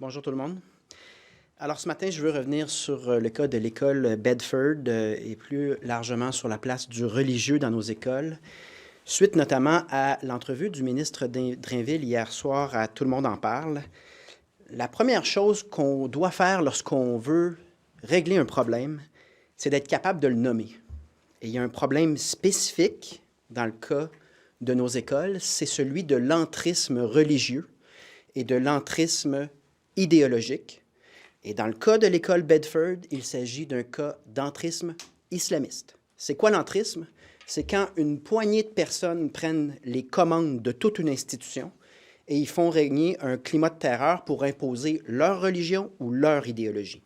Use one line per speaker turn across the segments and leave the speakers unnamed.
Bonjour tout le monde. Alors ce matin, je veux revenir sur le cas de l'école Bedford et plus largement sur la place du religieux dans nos écoles, suite notamment à l'entrevue du ministre Drainville hier soir à Tout le monde en parle. La première chose qu'on doit faire lorsqu'on veut régler un problème, c'est d'être capable de le nommer. Et il y a un problème spécifique dans le cas de nos écoles, c'est celui de l'entrisme religieux et de l'entrisme idéologique. Et dans le cas de l'école Bedford, il s'agit d'un cas d'entrisme islamiste. C'est quoi l'entrisme? C'est quand une poignée de personnes prennent les commandes de toute une institution et ils font régner un climat de terreur pour imposer leur religion ou leur idéologie.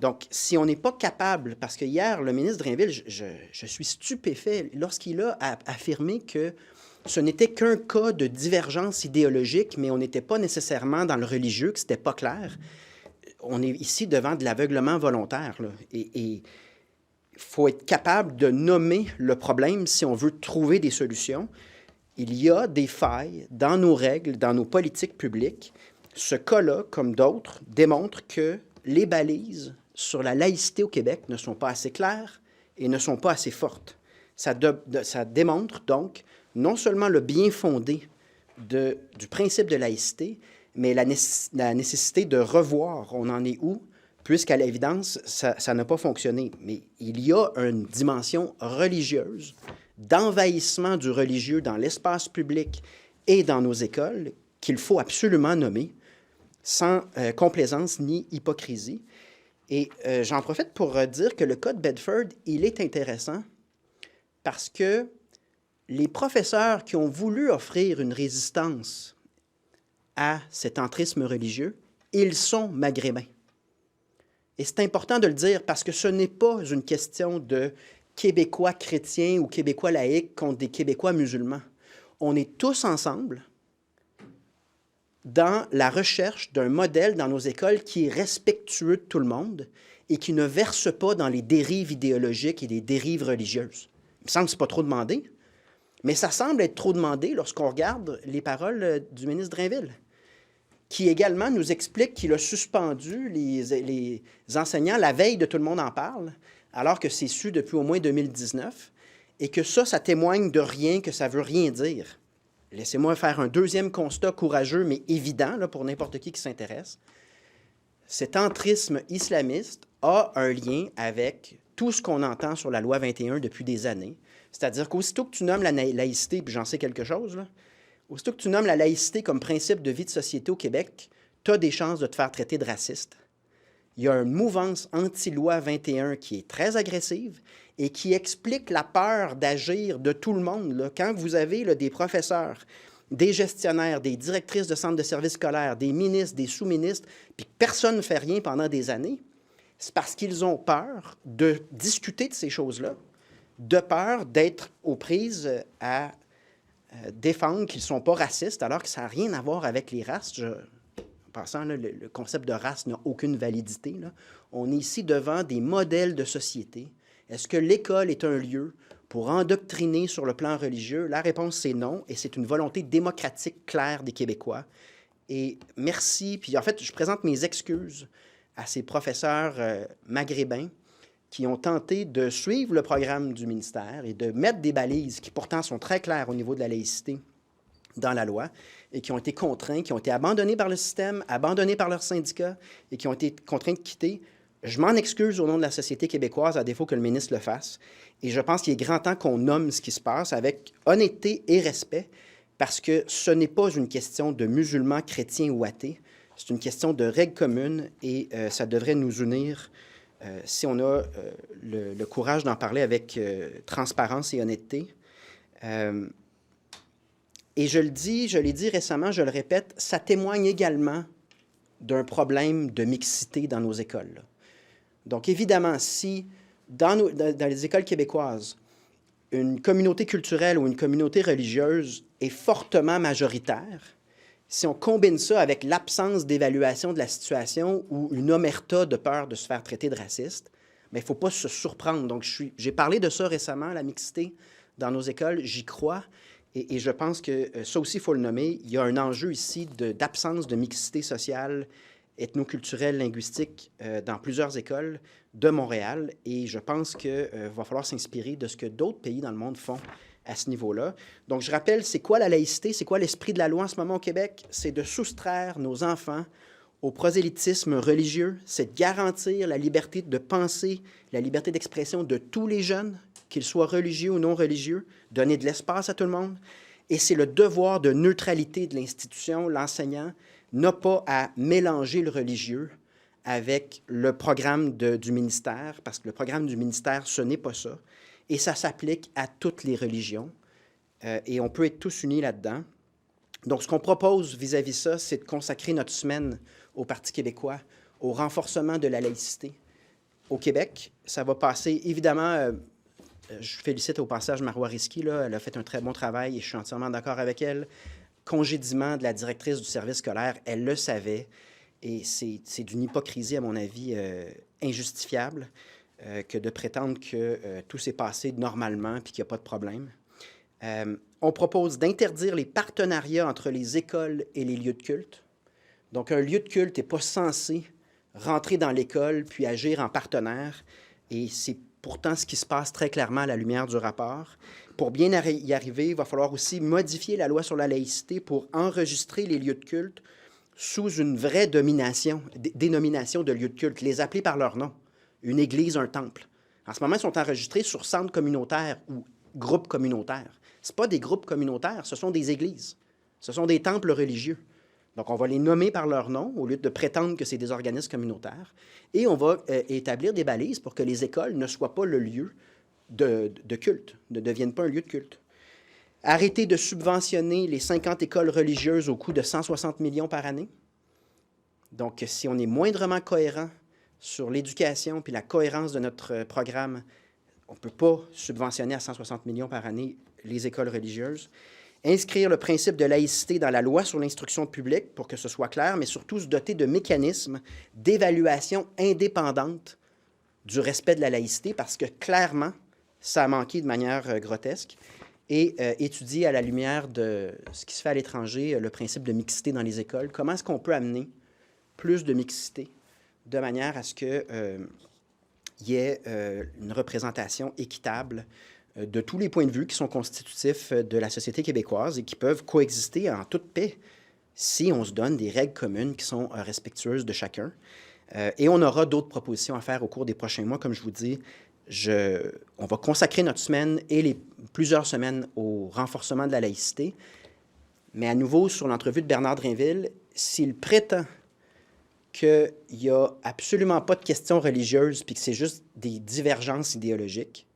Donc, si on n'est pas capable, parce que hier, le ministre Drainville, je suis stupéfait lorsqu'il a affirmé que ce n'était qu'un cas de divergence idéologique, mais on n'était pas nécessairement dans le religieux, que ce n'était pas clair. On est ici devant de l'aveuglement volontaire, là, et il faut être capable de nommer le problème si on veut trouver des solutions. Il y a des failles dans nos règles, dans nos politiques publiques. Ce cas-là, comme d'autres, démontre que les balises sur la laïcité au Québec ne sont pas assez claires et ne sont pas assez fortes. Ça démontre donc non seulement le bien fondé du principe de laïcité, mais la nécessité de revoir on en est où, puisqu'à l'évidence, ça n'a pas fonctionné. Mais il y a une dimension religieuse, d'envahissement du religieux dans l'espace public et dans nos écoles qu'il faut absolument nommer, sans complaisance ni hypocrisie. Et j'en profite pour dire que le cas de Bedford, il est intéressant parce que les professeurs qui ont voulu offrir une résistance à cet entrisme religieux, ils sont maghrébins. Et c'est important de le dire parce que ce n'est pas une question de Québécois chrétiens ou Québécois laïcs contre des Québécois musulmans. On est tous ensemble dans la recherche d'un modèle dans nos écoles qui est respectueux de tout le monde et qui ne verse pas dans les dérives idéologiques et les dérives religieuses. Il me semble que ce n'est pas trop demandé, mais ça semble être trop demandé lorsqu'on regarde les paroles du ministre Drainville, qui également nous explique qu'il a suspendu les enseignants la veille de Tout le monde en parle, alors que c'est su depuis au moins 2019, et que ça témoigne de rien, que ça ne veut rien dire. Laissez-moi faire un deuxième constat courageux, mais évident là, pour n'importe qui s'intéresse. Cet entrisme islamiste a un lien avec tout ce qu'on entend sur la loi 21 depuis des années. C'est-à-dire qu'aussitôt que tu nommes la laïcité, puis j'en sais quelque chose, là, aussitôt que tu nommes la laïcité comme principe de vie de société au Québec, tu as des chances de te faire traiter de raciste. Il y a une mouvance anti-loi 21 qui est très agressive et qui explique la peur d'agir de tout le monde. Là. Quand vous avez là, des professeurs, des gestionnaires, des directrices de centres de services scolaires, des ministres, des sous-ministres, puis personne ne fait rien pendant des années, c'est parce qu'ils ont peur de discuter de ces choses-là, de peur d'être aux prises à défendre qu'ils ne sont pas racistes, alors que ça n'a rien à voir avec les races. En passant, là, le concept de race n'a aucune validité. Là. On est ici devant des modèles de société. Est-ce que l'école est un lieu pour endoctriner sur le plan religieux? La réponse, c'est non, et c'est une volonté démocratique claire des Québécois. Et merci. Puis en fait, je présente mes excuses à ces professeurs maghrébins qui ont tenté de suivre le programme du ministère et de mettre des balises qui pourtant sont très claires au niveau de la laïcité dans la loi et qui ont été contraints, qui ont été abandonnés par le système, abandonnés par leurs syndicats et qui ont été contraints de quitter. Je m'en excuse au nom de la société québécoise, à défaut que le ministre le fasse. Et je pense qu'il est grand temps qu'on nomme ce qui se passe avec honnêteté et respect, parce que ce n'est pas une question de musulmans, chrétiens ou athées. C'est une question de règles communes et ça devrait nous unir si on a le courage d'en parler avec transparence et honnêteté. Et je le dis, je l'ai dit récemment, je le répète, ça témoigne également d'un problème de mixité dans nos écoles. Là. Donc, évidemment, si dans les écoles québécoises, une communauté culturelle ou une communauté religieuse est fortement majoritaire, si on combine ça avec l'absence d'évaluation de la situation ou une omerta de peur de se faire traiter de raciste, mais il ne faut pas se surprendre. Donc, j'ai parlé de ça récemment, la mixité dans nos écoles, j'y crois. Et je pense que ça aussi, il faut le nommer. Il y a un enjeu ici d'absence de mixité sociale ethnoculturelle, linguistique dans plusieurs écoles de Montréal. Et je pense qu'il va falloir s'inspirer de ce que d'autres pays dans le monde font à ce niveau-là. Donc, je rappelle, c'est quoi la laïcité? C'est quoi l'esprit de la loi en ce moment au Québec? C'est de soustraire nos enfants au prosélytisme religieux, c'est de garantir la liberté de penser, la liberté d'expression de tous les jeunes, qu'ils soient religieux ou non religieux, donner de l'espace à tout le monde. Et c'est le devoir de neutralité de l'institution. L'enseignant n'a pas à mélanger le religieux avec le programme du ministère, parce que le programme du ministère, ce n'est pas ça. Et ça s'applique à toutes les religions. Et on peut être tous unis là-dedans. Donc, ce qu'on propose vis-à-vis ça, c'est de consacrer notre semaine au Parti québécois, au renforcement de la laïcité au Québec. Ça va passer, évidemment, je félicite au passage Marois Risky, là, elle a fait un très bon travail et je suis entièrement d'accord avec elle. Congédiement de la directrice du service scolaire, elle le savait et c'est d'une hypocrisie, à mon avis, injustifiable que de prétendre que tout s'est passé normalement et qu'il n'y a pas de problème. On propose d'interdire les partenariats entre les écoles et les lieux de culte. Donc, un lieu de culte n'est pas censé rentrer dans l'école puis agir en partenaire. Et c'est pourtant ce qui se passe très clairement à la lumière du rapport. Pour bien y arriver, il va falloir aussi modifier la loi sur la laïcité pour enregistrer les lieux de culte sous une vraie dénomination de lieux de culte, les appeler par leur nom. Une église, un temple. En ce moment, ils sont enregistrés sur centre communautaire ou groupe communautaire. Ce ne sont pas des groupes communautaires, ce sont des églises. Ce sont des temples religieux. Donc, on va les nommer par leur nom au lieu de prétendre que c'est des organismes communautaires. Et on va établir des balises pour que les écoles ne soient pas le lieu de culte, ne deviennent pas un lieu de culte. Arrêter de subventionner les 50 écoles religieuses au coût de 160 millions par année. Donc, si on est moindrement cohérent sur l'éducation puis la cohérence de notre programme, on ne peut pas subventionner à 160 millions par année les écoles religieuses. Inscrire le principe de laïcité dans la loi sur l'instruction publique pour que ce soit clair, mais surtout se doter de mécanismes d'évaluation indépendante du respect de la laïcité, parce que clairement, ça a manqué de manière grotesque. Et étudier à la lumière de ce qui se fait à l'étranger, le principe de mixité dans les écoles. Comment est-ce qu'on peut amener plus de mixité de manière à ce qu'il y ait une représentation équitable de tous les points de vue qui sont constitutifs de la société québécoise et qui peuvent coexister en toute paix si on se donne des règles communes qui sont respectueuses de chacun. Et on aura d'autres propositions à faire au cours des prochains mois. Comme je vous dis, on va consacrer notre semaine et plusieurs semaines au renforcement de la laïcité. Mais à nouveau, sur l'entrevue de Bernard Drainville, s'il prétend qu'il n'y a absolument pas de questions religieuses puis que c'est juste des divergences idéologiques,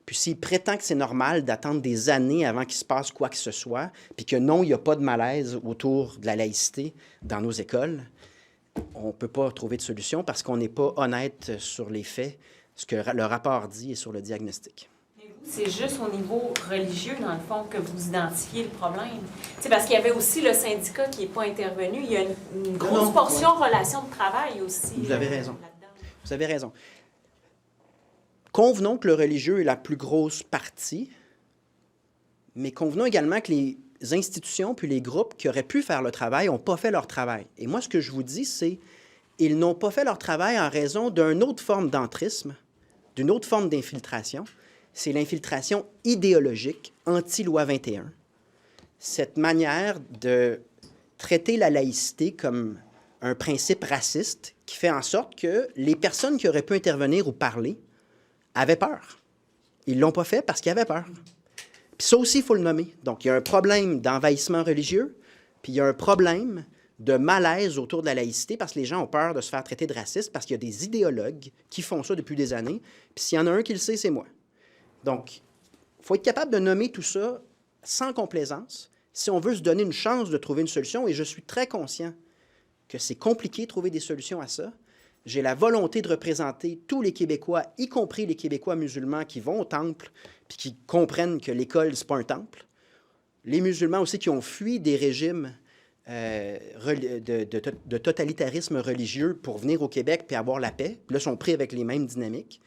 puis s'il prétend que c'est normal d'attendre des années avant qu'il se passe quoi que ce soit, puis que non, il n'y a pas de malaise autour de la laïcité dans nos écoles, on ne peut pas trouver de solution parce qu'on n'est pas honnête sur les faits, ce que le rapport dit et sur le diagnostic.
Mais vous, c'est juste au niveau religieux, dans le fond, que vous identifiez le problème. C'est parce qu'il y avait aussi le syndicat qui n'est pas intervenu. Il y a une grosse portion relation de travail aussi.
Vous avez raison. Vous avez raison. Convenons que le religieux est la plus grosse partie, mais convenons également que les institutions puis les groupes qui auraient pu faire le travail n'ont pas fait leur travail. Et moi, ce que je vous dis, c'est qu'ils n'ont pas fait leur travail en raison d'une autre forme d'entrisme, d'une autre forme d'infiltration. C'est l'infiltration idéologique anti-loi 21. Cette manière de traiter la laïcité comme un principe raciste qui fait en sorte que les personnes qui auraient pu intervenir ou parler avaient peur. Ils ne l'ont pas fait parce qu'ils avaient peur. Puis ça aussi, il faut le nommer. Donc, il y a un problème d'envahissement religieux, puis il y a un problème de malaise autour de la laïcité parce que les gens ont peur de se faire traiter de raciste parce qu'il y a des idéologues qui font ça depuis des années. Puis s'il y en a un qui le sait, c'est moi. Donc, il faut être capable de nommer tout ça sans complaisance si on veut se donner une chance de trouver une solution. Et je suis très conscient que c'est compliqué de trouver des solutions à ça. J'ai la volonté de représenter tous les Québécois, y compris les Québécois musulmans qui vont au temple puis qui comprennent que l'école, ce n'est pas un temple. Les musulmans aussi qui ont fui des régimes de totalitarisme religieux pour venir au Québec puis avoir la paix. Puis là, sont pris avec les mêmes dynamiques.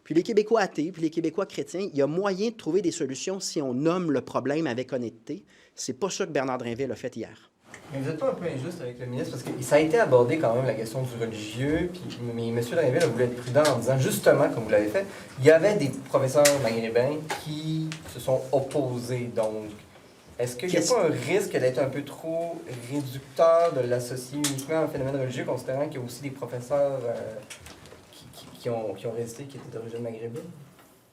Puis les Québécois athées, puis les Québécois chrétiens, il y a moyen de trouver des solutions si on nomme le problème avec honnêteté. C'est pas ça que Bernard Drainville a fait hier.
Mais vous n'êtes pas un peu injuste avec le ministre, parce que ça a été abordé quand même, la question du religieux, mais M. Drainville a voulu être prudent en disant, justement, comme vous l'avez fait, il y avait des professeurs maghrébins qui se sont opposés. Donc, est-ce qu'il n'y a pas un risque d'être un peu trop réducteur de l'associer uniquement à un phénomène religieux, considérant qu'il y a aussi des professeurs qui ont résisté, qui étaient d'origine maghrébine?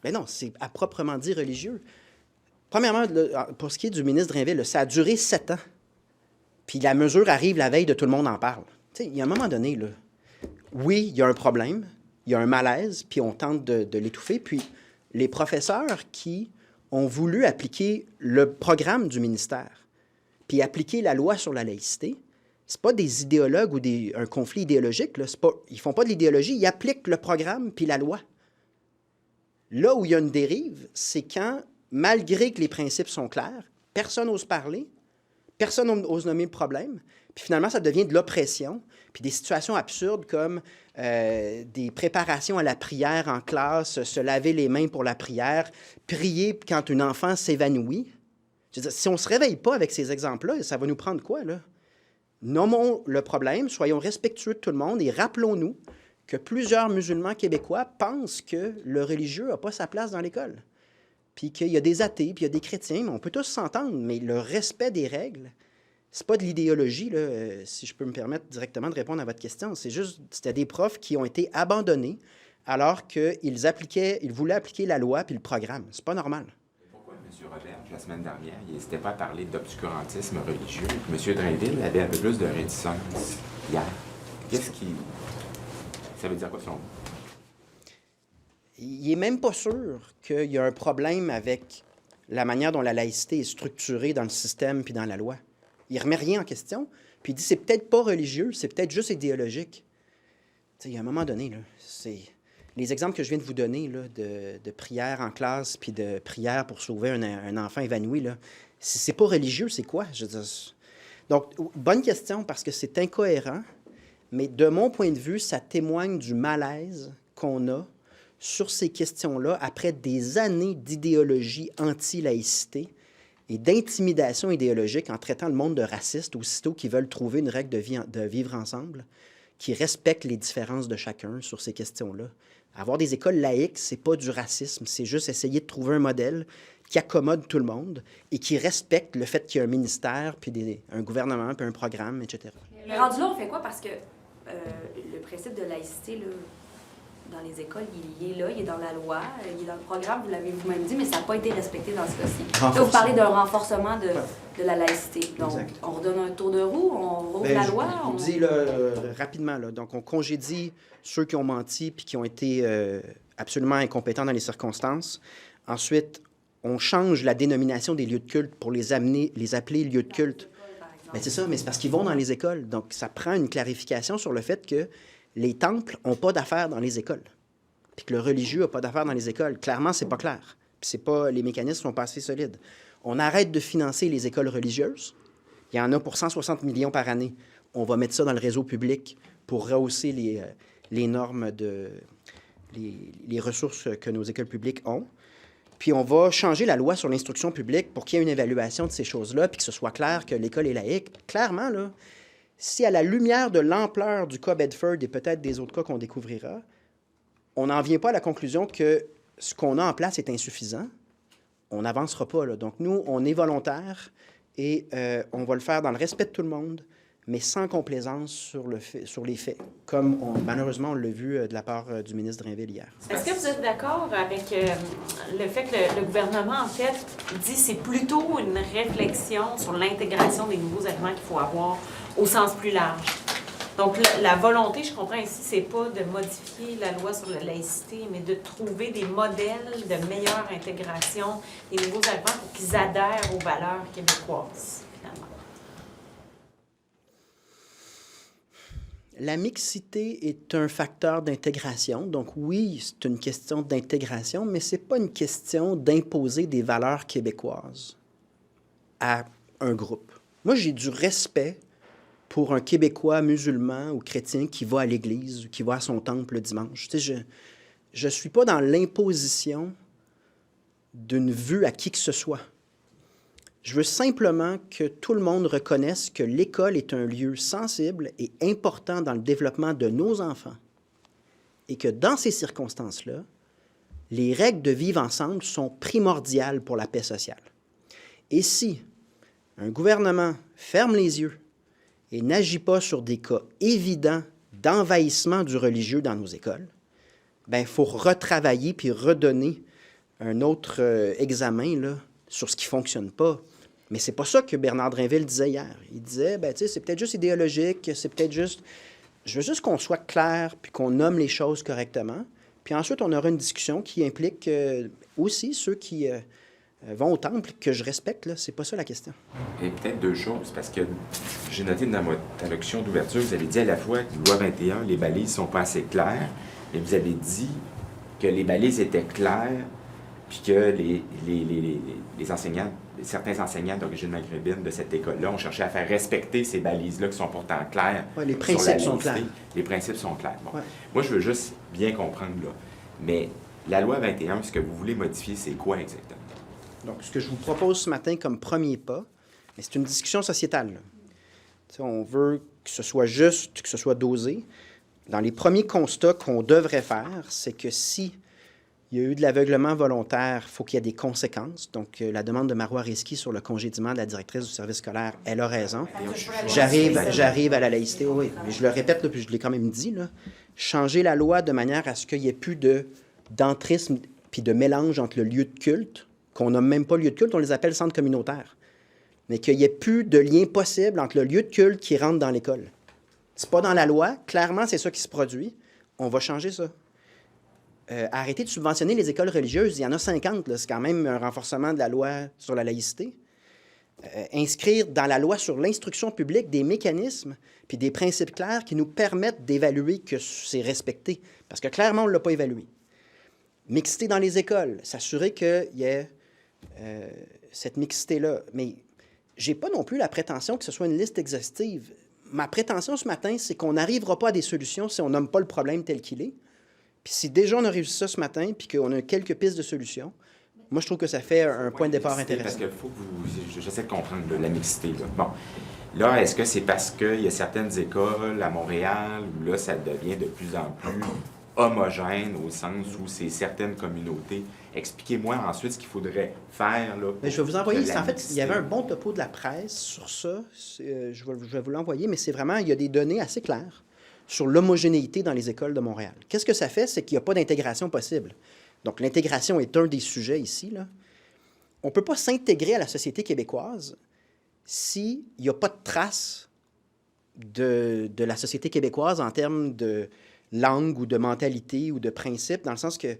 Mais non, c'est à proprement dit religieux. Premièrement, pour ce qui est du ministre Drainville, ça a duré 7 ans. Puis la mesure arrive la veille de tout le monde en parle. Tu sais, il y a un moment donné, là, oui, il y a un problème, il y a un malaise, puis on tente de l'étouffer. Puis les professeurs qui ont voulu appliquer le programme du ministère, puis appliquer la loi sur la laïcité, c'est pas des idéologues ou un conflit idéologique. Là, ils font pas de l'idéologie, ils appliquent le programme puis la loi. Là où il y a une dérive, c'est quand, malgré que les principes sont clairs, personne n'ose parler, personne n'ose nommer le problème, puis finalement, ça devient de l'oppression, puis des situations absurdes comme des préparations à la prière en classe, se laver les mains pour la prière, prier quand un enfant s'évanouit. Je veux dire, si on ne se réveille pas avec ces exemples-là, ça va nous prendre quoi, là? Nommons le problème, soyons respectueux de tout le monde et rappelons-nous que plusieurs musulmans québécois pensent que le religieux n'a pas sa place dans l'école. Puis qu'il y a des athées, puis il y a des chrétiens, mais on peut tous s'entendre, mais le respect des règles, c'est pas de l'idéologie, là, si je peux me permettre directement de répondre à votre question. C'est juste, c'était des profs qui ont été abandonnés alors qu'ils voulaient appliquer la loi puis le programme. C'est pas normal.
Pourquoi M. Robert, la semaine dernière, il n'hésitait pas à parler d'obscurantisme religieux, puis M. Drainville avait un peu plus de réticence hier? Qu'est-ce qui... Ça veut dire quoi, selon vous?
Il n'est même pas sûr qu'il y a un problème avec la manière dont la laïcité est structurée dans le système puis dans la loi. Il ne remet rien en question, puis il dit c'est peut-être pas religieux, c'est peut-être juste idéologique. Tu sais, il y a un moment donné, là, c'est... Les exemples que je viens de vous donner là, de prière en classe puis de prière pour sauver un enfant évanoui, là, si c'est pas religieux, c'est quoi? Je veux dire, donc, bonne question parce que c'est incohérent, mais de mon point de vue, ça témoigne du malaise qu'on a sur ces questions-là après des années d'idéologie anti-laïcité et d'intimidation idéologique en traitant le monde de racistes aussitôt qu'ils veulent trouver une règle de vivre ensemble qui respecte les différences de chacun sur ces questions-là. Avoir des écoles laïques, c'est pas du racisme, c'est juste essayer de trouver un modèle qui accommode tout le monde et qui respecte le fait qu'il y a un ministère, puis un gouvernement, puis un programme, etc.
Mais rendu là, on fait quoi? Parce que le principe de laïcité, là, dans les écoles, il est là, il est dans la loi, il est dans le programme, vous l'avez vous-même dit, mais ça n'a pas été respecté dans ce cas-ci. Là, vous parlez d'un renforcement de la laïcité. Donc, exact. On redonne un tour de roue, on rouvre la loi.
Je vous dis là, rapidement, là, donc on congédie ceux qui ont menti puis qui ont été absolument incompétents dans les circonstances. Ensuite, on change la dénomination des lieux de culte pour les appeler lieux de culte. Ben, c'est ça, mais c'est parce qu'ils vont dans les écoles. Donc, ça prend une clarification sur le fait que les temples n'ont pas d'affaires dans les écoles, puis que le religieux n'a pas d'affaires dans les écoles. Clairement, c'est pas clair. Puis les mécanismes sont pas assez solides. On arrête de financer les écoles religieuses. Il y en a pour 160 millions par année. On va mettre ça dans le réseau public pour rehausser les normes les ressources que nos écoles publiques ont. Puis on va changer la loi sur l'instruction publique pour qu'il y ait une évaluation de ces choses-là, puis que ce soit clair que l'école est laïque. Clairement, là, si à la lumière de l'ampleur du cas Bedford et peut-être des autres cas qu'on découvrira, on n'en vient pas à la conclusion que ce qu'on a en place est insuffisant, on n'avancera pas, là. Donc nous, on est volontaires et on va le faire dans le respect de tout le monde, mais sans complaisance sur les faits, comme malheureusement on l'a vu de la part du ministre Drainville hier.
Est-ce que vous êtes d'accord avec le fait que le gouvernement, en fait, dit que c'est plutôt une réflexion sur l'intégration des nouveaux éléments qu'il faut avoir au sens plus large? Donc, la volonté, je comprends ici, c'est pas de modifier la loi sur la laïcité, mais de trouver des modèles de meilleure intégration des nouveaux éléments pour qu'ils adhèrent aux valeurs québécoises, finalement.
La mixité est un facteur d'intégration. Donc oui, c'est une question d'intégration, mais ce n'est pas une question d'imposer des valeurs québécoises à un groupe. Moi, j'ai du respect pour un Québécois musulman ou chrétien qui va à l'église ou qui va à son temple le dimanche. Tu sais, je ne suis pas dans l'imposition d'une vue à qui que ce soit. Je veux simplement que tout le monde reconnaisse que l'école est un lieu sensible et important dans le développement de nos enfants et que dans ces circonstances-là, les règles de vivre ensemble sont primordiales pour la paix sociale. Et si un gouvernement ferme les yeux et n'agit pas sur des cas évidents d'envahissement du religieux dans nos écoles, bien, il faut retravailler puis redonner un autre examen là, sur ce qui ne fonctionne pas. Mais c'est pas ça que Bernard Drinville disait hier. Il disait, ben, tu sais, c'est peut-être juste idéologique, c'est peut-être juste... Je veux juste qu'on soit clair puis qu'on nomme les choses correctement. Puis ensuite, on aura une discussion qui implique aussi ceux qui vont au temple, que je respecte, là. C'est pas ça la question.
Et peut-être deux choses, parce que j'ai noté dans votre allocution d'ouverture, vous avez dit à la fois que loi 21, les balises sont pas assez claires, et vous avez dit que les balises étaient claires, puis que les enseignants, certains enseignants d'origine maghrébine de cette école-là ont cherché à faire respecter ces balises-là qui sont pourtant claires.
Ouais, les principes sont clairs.
Les principes sont clairs. Bon.
Ouais.
Moi, je veux juste bien comprendre, là. Mais la loi 21, ce que vous voulez modifier, c'est quoi exactement?
Donc, ce que je vous propose ce matin comme premier pas, mais c'est une discussion sociétale, là. On veut que ce soit juste, que ce soit dosé. Dans les premiers constats qu'on devrait faire, c'est que si il y a eu de l'aveuglement volontaire, il faut qu'il y ait des conséquences. Donc, la demande de Marois Risky sur le congédiement de la directrice du service scolaire, elle a raison. J'arrive à la laïcité, oui. Mais je le répète, là, puis je l'ai quand même dit, là, changer la loi de manière à ce qu'il n'y ait plus d'entrisme puis de mélange entre le lieu de culte, qu'on nomme même pas lieu de culte, on les appelle centres communautaires, mais qu'il n'y ait plus de lien possible entre le lieu de culte qui rentre dans l'école. C'est pas dans la loi. Clairement, c'est ça qui se produit. On va changer ça. Arrêter de subventionner les écoles religieuses, il y en a 50, là, c'est quand même un renforcement de la loi sur la laïcité. Inscrire dans la loi sur l'instruction publique des mécanismes puis des principes clairs qui nous permettent d'évaluer que c'est respecté, parce que clairement, on ne l'a pas évalué. Mixité dans les écoles, s'assurer qu'il y ait cette mixité-là. Mais je n'ai pas non plus la prétention que ce soit une liste exhaustive. Ma prétention ce matin, c'est qu'on n'arrivera pas à des solutions si on nomme pas le problème tel qu'il est. Puis si déjà on a réussi ça ce matin, puis qu'on a quelques pistes de solutions, moi je trouve que ça fait un point de départ intéressant.
Parce qu'il faut que vous... J'essaie de comprendre là, la mixité. Là. Bon. Là, est-ce que c'est parce qu'il y a certaines écoles à Montréal où là, ça devient de plus en plus homogène au sens où c'est certaines communautés? Expliquez-moi ensuite ce qu'il faudrait faire. Là,
mais je vais vous envoyer, en fait,
mixité.
il y avait un bon topo de la presse sur ça. Je vais vous l'envoyer, mais c'est vraiment, il y a des données assez claires sur l'homogénéité dans les écoles de Montréal. Qu'est-ce que ça fait? C'est qu'il n'y a pas d'intégration possible. Donc, l'intégration est un des sujets ici, là. On ne peut pas s'intégrer à la société québécoise s'il n'y a pas de trace de la société québécoise en termes de langue ou de mentalité ou de principe, dans le sens que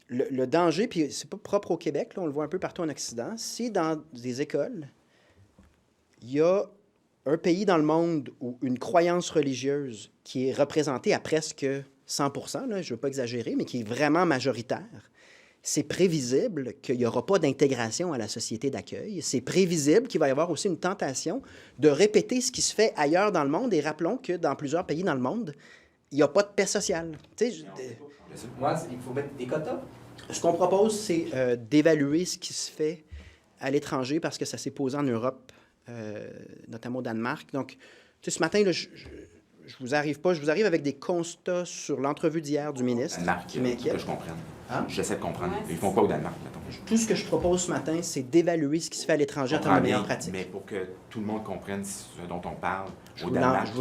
le danger, puis c'est pas propre au Québec, là, on le voit un peu partout en Occident, si dans des écoles, il y a un pays dans le monde où une croyance religieuse qui est représentée à presque 100%, là, je ne veux pas exagérer, mais qui est vraiment majoritaire, c'est prévisible qu'il n'y aura pas d'intégration à la société d'accueil. C'est prévisible qu'il va y avoir aussi une tentation de répéter ce qui se fait ailleurs dans le monde. Et rappelons que dans plusieurs pays dans le monde, il n'y a pas de paix sociale.
Moi, il faut mettre des quotas.
Ce qu'on propose, c'est d'évaluer ce qui se fait à l'étranger parce que ça s'est posé en Europe, notamment au Danemark. Donc, tu sais, ce matin, là, je vous arrive avec des constats sur l'entrevue d'hier du ministre.
Danemark,
qui m'inquiète.
que je comprenne.
Hein?
J'essaie de comprendre.
Ouais,
Ils font quoi au Danemark, mettons?
Tout ce que je propose ce matin, c'est d'évaluer ce qui se fait à l'étranger en termes de meilleures pratiques.
Mais pour que tout le monde comprenne ce dont on parle,
Je
au
vous
Danemark,
je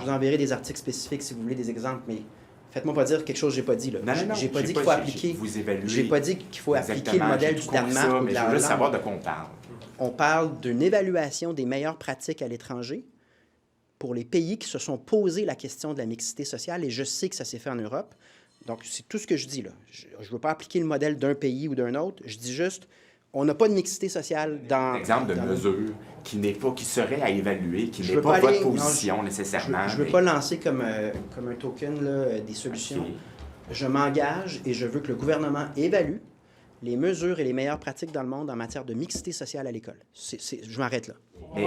vous enverrai des articles spécifiques si vous voulez des exemples, mais faites-moi pas dire quelque chose que j'ai pas dit. Là.
Non,
J'ai pas dit qu'il faut appliquer.
Vous évaluez.
J'ai pas dit qu'il faut appliquer le
Exactement,
modèle
j'ai
du
tout compris
Danemark
ça,
ou de
mais
la
je veux juste
Hollande.
savoir de quoi on parle.
On parle d'une évaluation des meilleures pratiques à l'étranger pour les pays qui se sont posé la question de la mixité sociale, et je sais que ça s'est fait en Europe. Donc, c'est tout ce que je dis là. Je ne veux pas appliquer le modèle d'un pays ou d'un autre. Je dis juste, on n'a pas de mixité sociale dans...
Exemple de
dans
mesure qui serait à évaluer, qui
Je
n'est
veux
pas
pas aller-
votre
non,
position nécessairement.
Je ne veux
mais-
pas lancer comme un token là, des solutions.
Ok.
Je m'engage et je veux que le gouvernement évalue les mesures et les meilleures pratiques dans le monde en matière de mixité sociale à l'école. Je m'arrête là.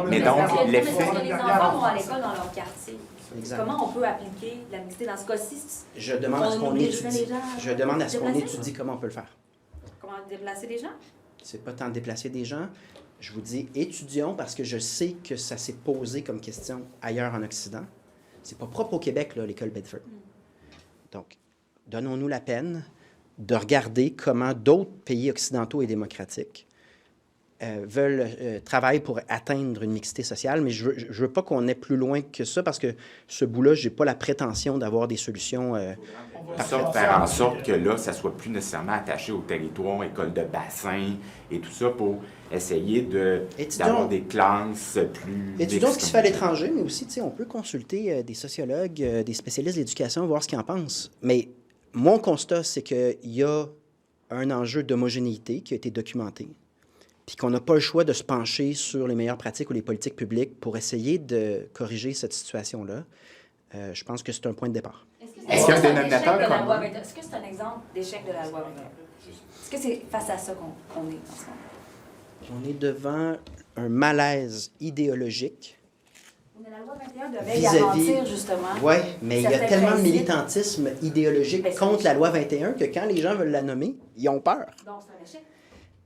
Mais donc,
Parce que
l'effet...
les enfants vont à l'école dans leur quartier.
Exact.
Comment on peut appliquer la mixité dans ce cas-ci?
Je demande à ce qu'on
On obligerait
étudie.
les gens
Je demande à ce qu'on
déplacer?
étudie comment on peut le faire.
Comment déplacer les gens?
C'est pas tant de déplacer des gens. Je vous dis étudions parce que je sais que ça s'est posé comme question ailleurs en Occident. C'est pas propre au Québec, là, l'école Bedford. Donc, donnons-nous la peine de regarder comment d'autres pays occidentaux et démocratiques travaillent pour atteindre une mixité sociale, mais je veux pas qu'on aille plus loin que ça parce que ce bout-là, j'ai pas la prétention d'avoir des solutions
faire en sorte que là, ça soit plus nécessairement attaché au territoire, école de bassin et tout ça pour essayer d'avoir des classes plus...
Étudions ce qui se fait à l'étranger, mais aussi, tu sais, on peut consulter des sociologues, des spécialistes d'éducation, voir ce qu'ils en pensent. Mais mon constat, c'est qu'il y a un enjeu d'homogénéité qui a été documenté, puis qu'on n'a pas le choix de se pencher sur les meilleures pratiques ou les politiques publiques pour essayer de corriger cette situation-là. Je pense que c'est un point de départ.
Est-ce qu'il y a un dénominateur commun?
Est-ce que c'est un exemple d'échec de la loi 21? Est-ce que c'est face à ça qu'on est en ce moment?
On est devant un malaise idéologique.
Mais la loi 21 devait garantir, justement...
Oui, mais il y a tellement de
principes.
militantisme idéologique contre la loi 21 que quand les gens veulent la nommer, ils ont peur.
Donc, c'est un échec.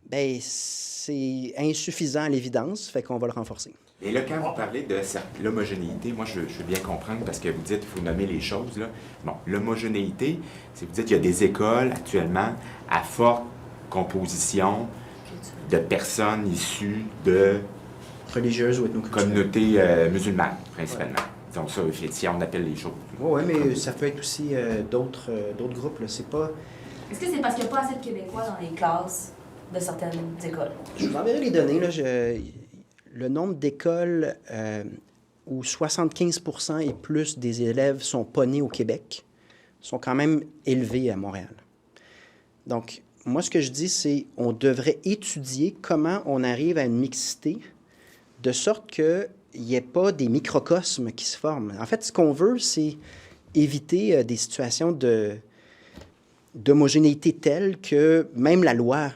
Bien, c'est insuffisant à l'évidence, fait qu'on va le renforcer.
Et là, quand vous parlez de l'homogénéité, moi, je veux bien comprendre parce que vous dites qu'il faut nommer les choses. Là. Bon, l'homogénéité, c'est vous dites qu'il y a des écoles actuellement à forte composition de personnes issues de
Religieuses ou ethnoculturelles.
communautés musulmanes, principalement. Donc ça, si on appelle les choses.
Oui, mais ça peut être aussi d'autres groupes. Là. C'est pas...
Est-ce que c'est parce qu'il n'y a pas assez de Québécois dans les classes de certaines écoles?
Je vous enverrai les données. Là. Le nombre d'écoles où 75% et plus des élèves sont pas nés au Québec sont quand même élevés à Montréal. Donc, moi, ce que je dis, c'est on devrait étudier comment on arrive à une mixité de sorte qu'il n'y ait pas des microcosmes qui se forment. En fait, ce qu'on veut, c'est éviter des situations d'homogénéité telle que même la loi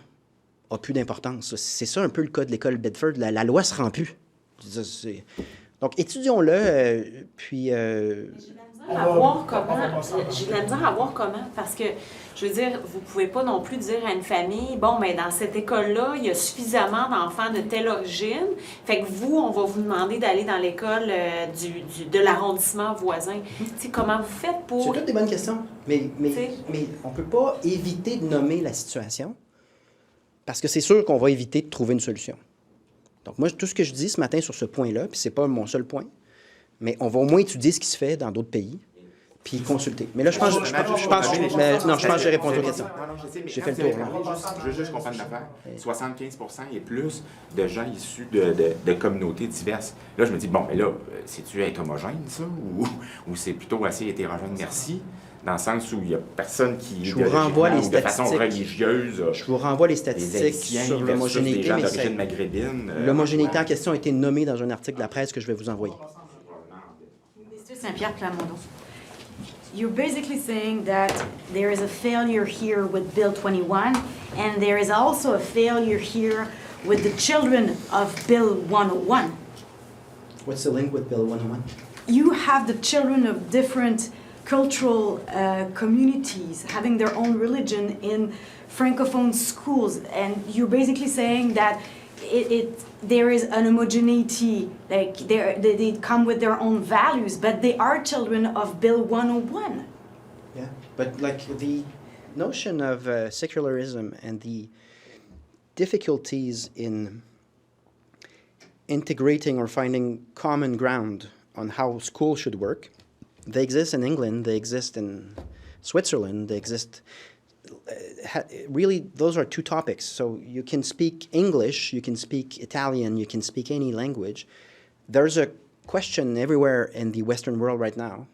a plus d'importance. C'est ça un peu le cas de l'école Bedford. La loi se rend plus. Donc, étudions-le, puis...
J'ai de la misère à voir comment, parce que, je veux dire, vous pouvez pas non plus dire à une famille, bon, mais dans cette école-là, il y a suffisamment d'enfants de telle origine, fait que vous, on va vous demander d'aller dans l'école de l'arrondissement voisin. Tu sais, comment vous faites pour...
C'est toutes des bonnes questions, mais on peut pas éviter de nommer la situation, parce que c'est sûr qu'on va éviter de trouver une solution. Donc, moi, tout ce que je dis ce matin sur ce point-là, puis c'est pas mon seul point, mais on va au moins étudier ce qui se fait dans d'autres pays, puis consulter. Mais là, je pense que j'ai répondu aux questions. J'ai fait le tour.
Je veux juste comprendre l'affaire. 75% et plus de gens issus de communautés diverses. Là, je me dis, bon, mais là, c'est-tu être homogène, ça, ou c'est plutôt assez hétérogène? Merci. Dans le sens où il n'y a personne qui,
je vous renvoie les
de façon religieuse,
je vous renvoie les statistiques sur l'homogénéité. L'homogénéité en question a été nommée dans un article de la presse que je vais vous envoyer.
Monsieur Saint-Pierre Plamondon.
You're basically saying that there is a failure here with Bill 21, and there is also a failure here with the children of Bill 101.
What's the link with Bill 101?
You have the children of different cultural communities having their own religion in francophone schools, and you're basically saying that there is an homogeneity, like they come with their own values, but they are children of Bill 101.
Yeah, but like the notion of secularism and the difficulties in integrating or finding common ground on how school should work, they exist in England, they exist in Switzerland, they exist... really, those are two topics. So you can speak English, you can speak Italian, you can speak any language. There's a question everywhere in the Western world right now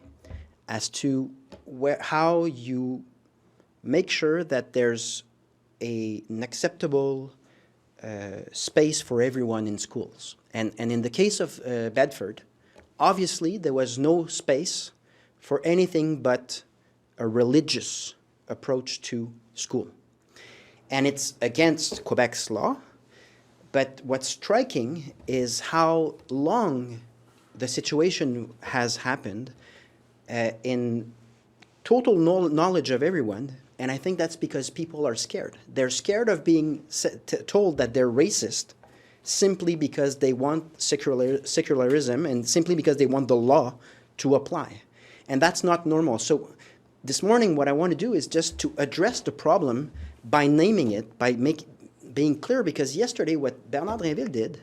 as to how you make sure that there's an acceptable space for everyone in schools. And in the case of Bedford, obviously there was no space for anything but a religious approach to school. And it's against Quebec's law, but what's striking is how long the situation has happened in total knowledge of everyone, and I think that's because people are scared. They're scared of being told that they're racist simply because they want secularism and simply because they want the law to apply. And that's not normal. So this morning, what I want to do is just to address the problem by naming it, by being clear, because yesterday what Bernard Drinville did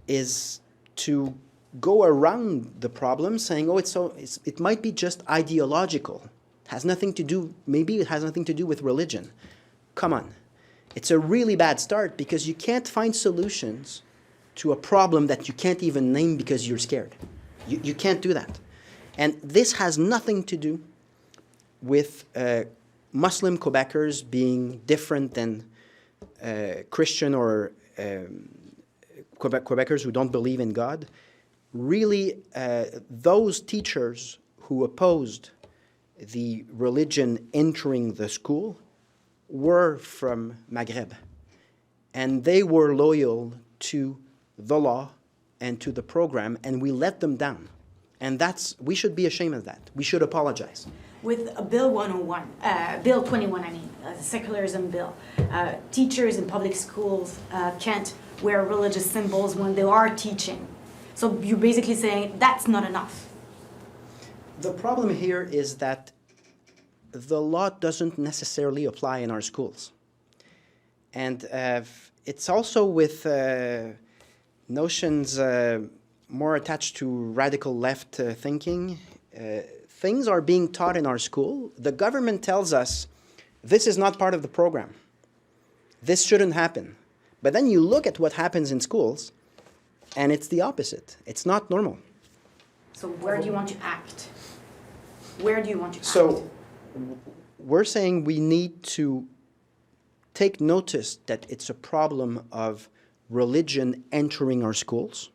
is to go around the problem saying, oh, it might be just ideological. Has nothing to do, maybe it has nothing to do with religion. Come on. It's a really bad start because you can't find solutions to a problem that you can't even name because you're scared. You can't do that. And this has nothing to do with Muslim Quebecers being different than Christian or Quebecers who don't believe in God. Really, those teachers who opposed the religion entering the school were from Maghreb. And they were loyal to the law and to the program, and we let them down. And we should be ashamed of that. We should apologize.
With Bill 101, Bill 21, I mean, the secularism bill, teachers in public schools can't wear religious symbols when they are teaching. So you're basically saying that's not enough.
The problem here is that the law doesn't necessarily apply in our schools. And it's also with notions more attached to radical left thinking. Things are being taught in our school. The government tells us this is not part of the program. This shouldn't happen. But then you look at what happens in schools, and it's the opposite. It's not normal.
So where do you want to act? Where do you want to act?
So we're saying we need to take notice that it's a problem of religion entering our schools.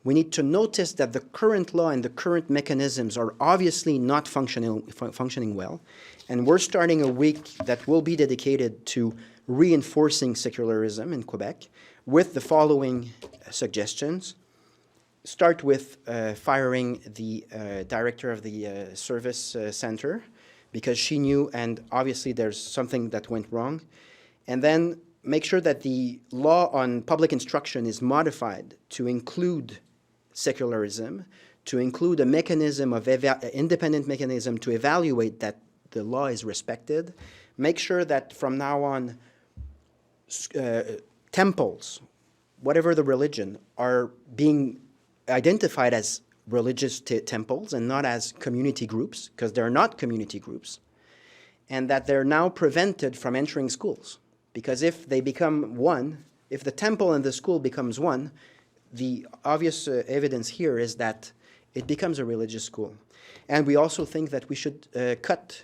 We need to notice that the current law and the current mechanisms are obviously not functioning well. And we're starting a week that will be dedicated to reinforcing secularism in Quebec with the following suggestions. Start with firing the director of the service center because she knew, and obviously there's something that went wrong. And then make sure that the law on public instruction is modified to include secularism, to include a mechanism of independent mechanism to evaluate that the law is respected. Make sure that from now on, temples, whatever the religion, are being identified as religious temples and not as community groups, because they're not community groups, and that they're now prevented from entering schools. Because if they become one, if the temple and the school becomes one, the obvious evidence here is that it becomes a religious school. And we also think that we should cut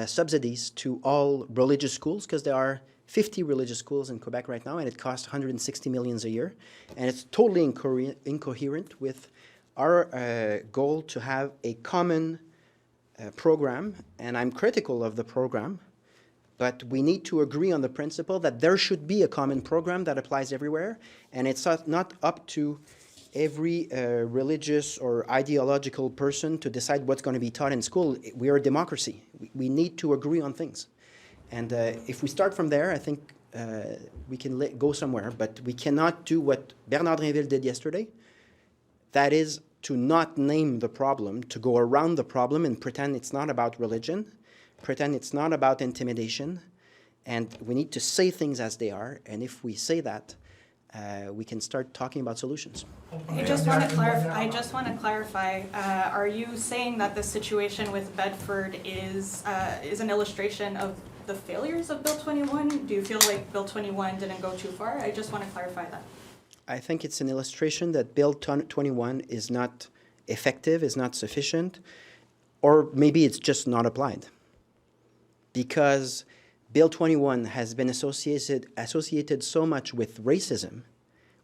subsidies to all religious schools, because there are 50 religious schools in Quebec right now, and it costs 160 million a year. And it's totally incoherent with our goal to have a common program. And I'm critical of the program, but we need to agree on the principle that there should be a common program that applies everywhere, and it's not up to every religious or ideological person to decide what's going to be taught in school. We are a democracy. We need to agree on things. And if we start from there, I think we can go somewhere, but we cannot do what Bernard Drinville did yesterday. That is to not name the problem, to go around the problem and pretend it's not about religion, pretend it's not about intimidation, and we need to say things as they are. And if we say that, we can start talking about solutions.
I just want to clarify. Are you saying that the situation with Bedford is an illustration of the failures of Bill 21? Do you feel like Bill 21 didn't go too far? I just want to clarify that.
I think it's an illustration that Bill 21 is not effective, is not sufficient, or maybe it's just not applied. Because Bill 21 has been associated so much with racism,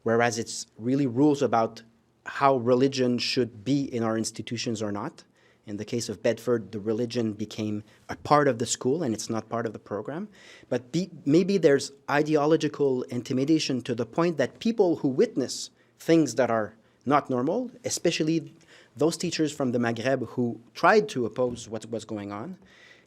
whereas it's really rules about how religion should be in our institutions or not. In the case of Bedford, the religion became a part of the school and it's not part of the program. But maybe there's ideological intimidation to the point that people who witness things that are not normal, especially those teachers from the Maghreb who tried to oppose what was going on,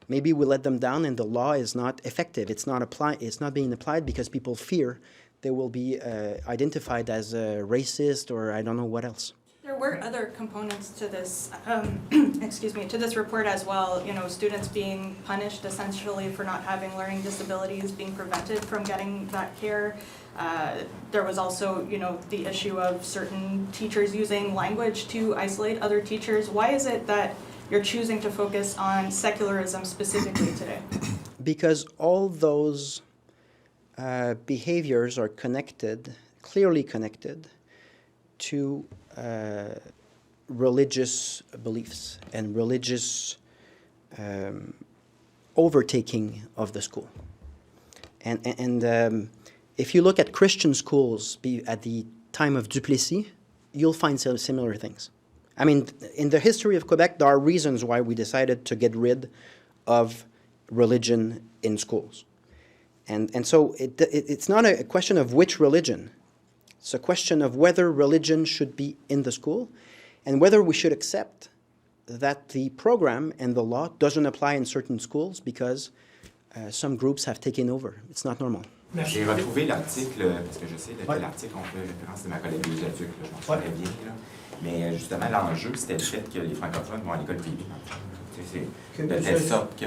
maybe we let them down and the law is not effective. It's not being applied because people fear they will be identified as racist or I don't know what else.
There were other components to this, excuse me, to this report as well. You know, students being punished essentially for not having learning disabilities, being prevented from getting that care. There was also, you know, the issue of certain teachers using language to isolate other teachers. Why is it that you're choosing to focus on secularism specifically today?
Because all those behaviors are connected, clearly connected, to religious beliefs and religious overtaking of the school. And if you look at Christian schools at the time of Duplessis, you'll find some similar things. I mean, in the history of Quebec, there are reasons why we decided to get rid of religion in schools. And so it's not a question of which religion. It's a question of whether religion should be in the school and whether we should accept that the program and the law doesn't apply in certain schools because some groups have taken over. It's not normal.
J'ai retrouvé l'article, parce que je sais que l'article, on fait référence de ma collègue Louise Duc, je m'en souviens bien. Là. Mais justement, l'enjeu, c'était le fait que les francophones vont à l'école privée. C'est de telle sorte que,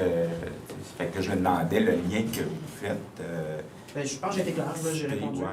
fait que je me demandais le lien que vous faites.
Je pense que j'ai été clair, j'ai répondu.
Ouais.